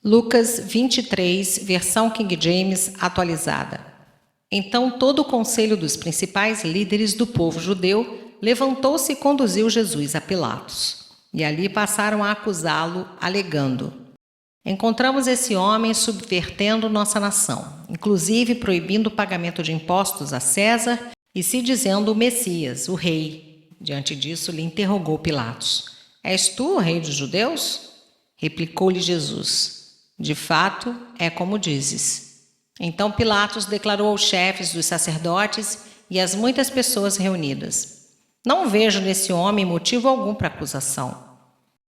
Lucas 23, versão King James atualizada. Então todo o conselho dos principais líderes do povo judeu levantou-se e conduziu Jesus a Pilatos. E ali passaram a acusá-lo, alegando: encontramos esse homem subvertendo nossa nação, inclusive proibindo o pagamento de impostos a César e se dizendo o Messias, o rei. Diante disso, lhe interrogou Pilatos: és tu o rei dos judeus? Replicou-lhe Jesus: de fato, é como dizes. Então Pilatos declarou aos chefes dos sacerdotes e às muitas pessoas reunidas: não vejo nesse homem motivo algum para acusação.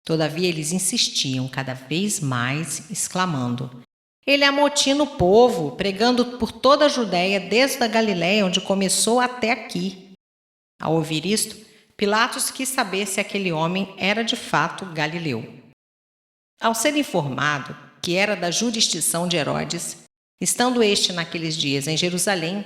Todavia eles insistiam cada vez mais, exclamando: ele amotina o povo, pregando por toda a Judéia, desde a Galiléia, onde começou, até aqui. Ao ouvir isto, Pilatos quis saber se aquele homem era de fato galileu. Ao ser informado que era da jurisdição de Herodes, estando este naqueles dias em Jerusalém,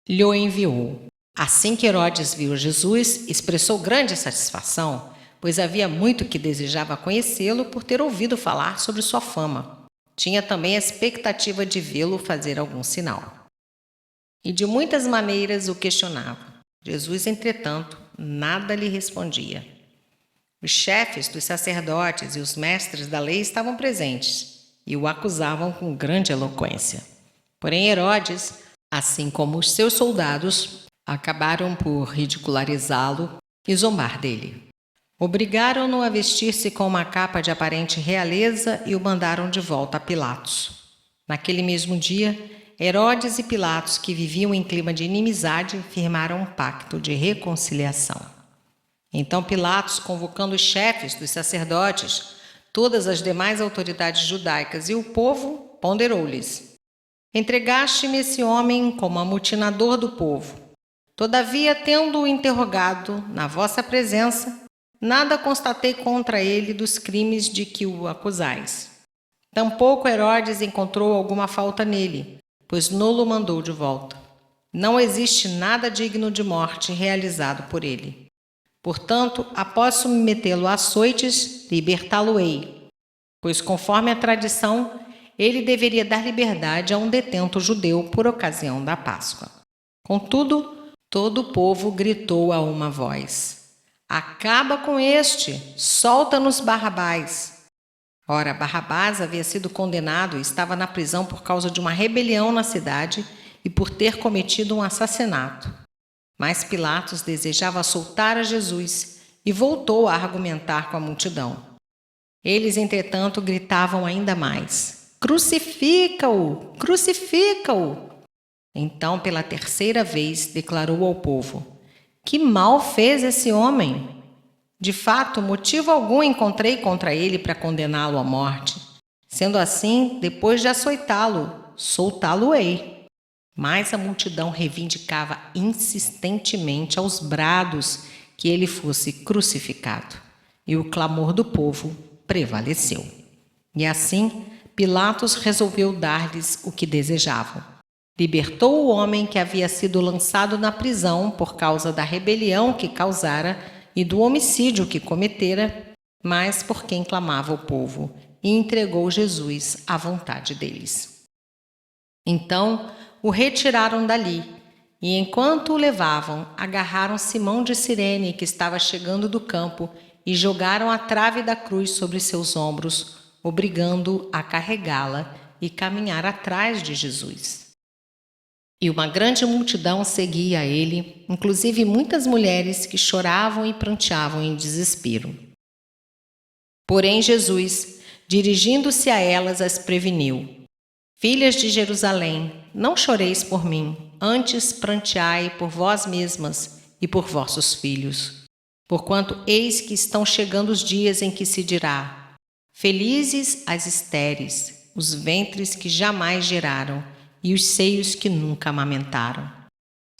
lhe o enviou. Assim que Herodes viu Jesus, expressou grande satisfação, pois havia muito que desejava conhecê-lo por ter ouvido falar sobre sua fama. Tinha também a expectativa de vê-lo fazer algum sinal. E de muitas maneiras o questionava. Jesus, entretanto, nada lhe respondia. Os chefes dos sacerdotes e os mestres da lei estavam presentes e o acusavam com grande eloquência. Porém Herodes, assim como os seus soldados, acabaram por ridicularizá-lo e zombar dele. Obrigaram-no a vestir-se com uma capa de aparente realeza e o mandaram de volta a Pilatos. Naquele mesmo dia, Herodes e Pilatos, que viviam em clima de inimizade, firmaram um pacto de reconciliação. Então Pilatos, convocando os chefes dos sacerdotes, todas as demais autoridades judaicas e o povo, ponderou-lhes: entregaste-me esse homem como amotinador do povo. Todavia, tendo-o interrogado na vossa presença, nada constatei contra ele dos crimes de que o acusais. Tampouco Herodes encontrou alguma falta nele, pois não-lo mandou de volta. Não existe nada digno de morte realizado por ele. Portanto, após submetê-lo a açoites, libertá-lo-ei, pois, conforme a tradição, ele deveria dar liberdade a um detento judeu por ocasião da Páscoa. Contudo, todo o povo gritou a uma voz: acaba com este! Solta-nos Barrabás! Ora, Barrabás havia sido condenado e estava na prisão por causa de uma rebelião na cidade e por ter cometido um assassinato. Mas Pilatos desejava soltar a Jesus e voltou a argumentar com a multidão. Eles, entretanto, gritavam ainda mais: crucifica-o! Crucifica-o! Então, pela terceira vez, declarou ao povo: que mal fez esse homem? De fato, motivo algum encontrei contra ele para condená-lo à morte. Sendo assim, depois de açoitá-lo, soltá-lo-ei. Mas a multidão reivindicava insistentemente aos brados que ele fosse crucificado. E o clamor do povo prevaleceu. E assim, Pilatos resolveu dar-lhes o que desejavam. Libertou o homem que havia sido lançado na prisão por causa da rebelião que causara e do homicídio que cometera, mas por quem clamava o povo, e entregou Jesus à vontade deles. Então o retiraram dali, e enquanto o levavam, agarraram Simão de Cirene, que estava chegando do campo, e jogaram a trave da cruz sobre seus ombros, obrigando-o a carregá-la e caminhar atrás de Jesus. E uma grande multidão seguia ele, inclusive muitas mulheres que choravam e pranteavam em desespero. Porém Jesus, dirigindo-se a elas, as preveniu: filhas de Jerusalém, não choreis por mim, antes pranteai por vós mesmas e por vossos filhos. Porquanto eis que estão chegando os dias em que se dirá: felizes as estéreis, os ventres que jamais geraram, e os seios que nunca amamentaram.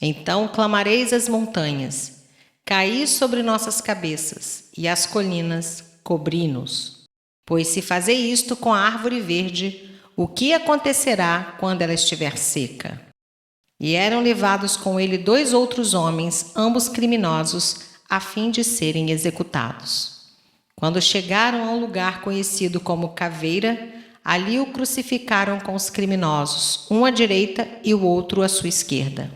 Então clamareis às montanhas: caí sobre nossas cabeças, e às colinas: cobri-nos. Pois se fazei isto com a árvore verde, o que acontecerá quando ela estiver seca? E eram levados com ele 2 outros homens, ambos criminosos, a fim de serem executados. Quando chegaram a um lugar conhecido como Caveira, Ali o crucificaram com os criminosos, um à direita e o outro à sua esquerda.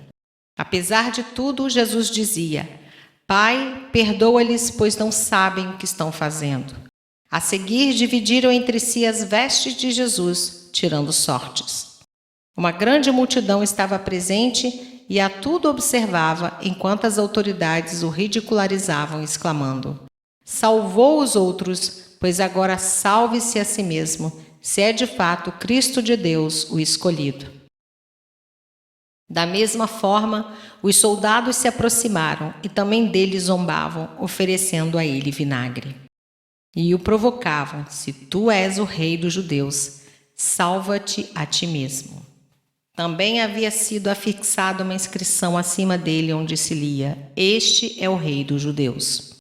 Apesar de tudo, Jesus dizia: Pai, perdoa-lhes, pois não sabem o que estão fazendo. A seguir, dividiram entre si as vestes de Jesus, tirando sortes. Uma grande multidão estava presente e a tudo observava, enquanto as autoridades o ridicularizavam, exclamando: Salvou os outros, pois agora salve-se a si mesmo, se é de fato Cristo de Deus, o escolhido. Da mesma forma, os soldados se aproximaram e também dele zombavam, oferecendo a ele vinagre. E o provocavam: Se tu és o rei dos judeus, salva-te a ti mesmo. Também havia sido afixada uma inscrição acima dele onde se lia: Este é o rei dos judeus.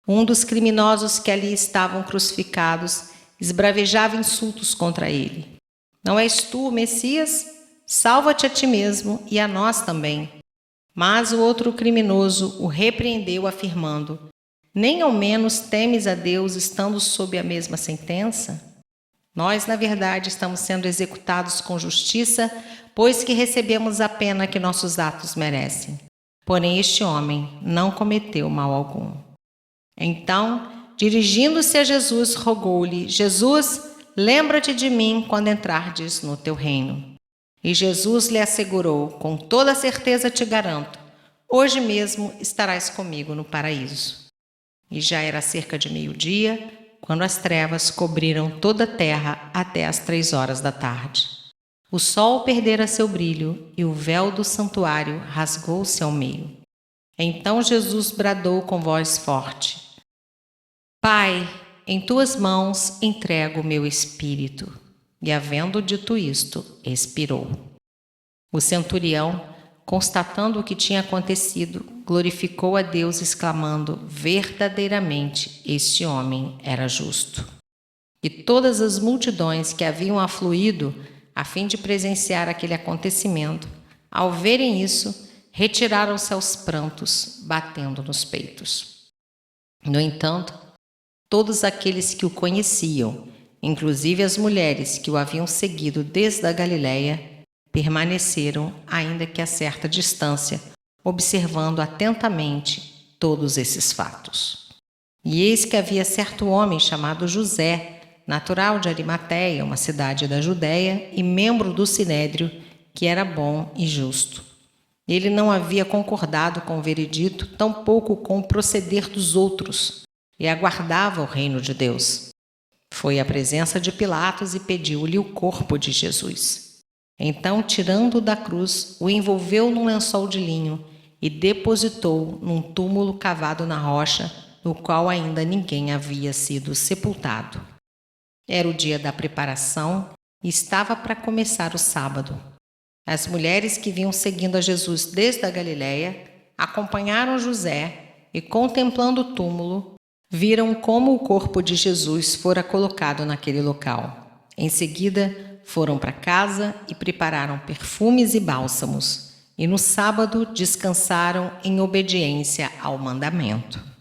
Um dos criminosos que ali estavam crucificados esbravejava insultos contra ele. Não és tu o Messias? Salva-te a ti mesmo e a nós também. Mas o outro criminoso o repreendeu, afirmando: Nem ao menos temes a Deus estando sob a mesma sentença? Nós, na verdade, estamos sendo executados com justiça, pois que recebemos a pena que nossos atos merecem. Porém, este homem não cometeu mal algum. Então, dirigindo-se a Jesus, rogou-lhe: Jesus, lembra-te de mim quando entrardes no teu reino. E Jesus lhe assegurou: Com toda certeza te garanto, hoje mesmo estarás comigo no paraíso. E já era cerca de meio-dia, quando as trevas cobriram toda a terra até às 3 horas da tarde. O sol perdera seu brilho e o véu do santuário rasgou-se ao meio. Então Jesus bradou com voz forte: Pai, em tuas mãos entrego o meu espírito. E havendo dito isto, expirou. O centurião, constatando o que tinha acontecido, glorificou a Deus, exclamando: Verdadeiramente este homem era justo. E todas as multidões que haviam afluído a fim de presenciar aquele acontecimento, ao verem isso, retiraram-se aos prantos, batendo nos peitos. No entanto, todos aqueles que o conheciam, inclusive as mulheres que o haviam seguido desde a Galiléia, permaneceram, ainda que a certa distância, observando atentamente todos esses fatos. E eis que havia certo homem chamado José, natural de Arimateia, uma cidade da Judéia, e membro do Sinédrio, que era bom e justo. Ele não havia concordado com o veredito, tampouco com o proceder dos outros, e aguardava o reino de Deus. Foi à presença de Pilatos e pediu-lhe o corpo de Jesus. Então, tirando-o da cruz, o envolveu num lençol de linho e depositou num túmulo cavado na rocha, no qual ainda ninguém havia sido sepultado. Era o dia da preparação e estava para começar o sábado. As mulheres que vinham seguindo a Jesus desde a Galiléia acompanharam José e, contemplando o túmulo, viram como o corpo de Jesus fora colocado naquele local. Em seguida, foram para casa e prepararam perfumes e bálsamos, e no sábado descansaram em obediência ao mandamento.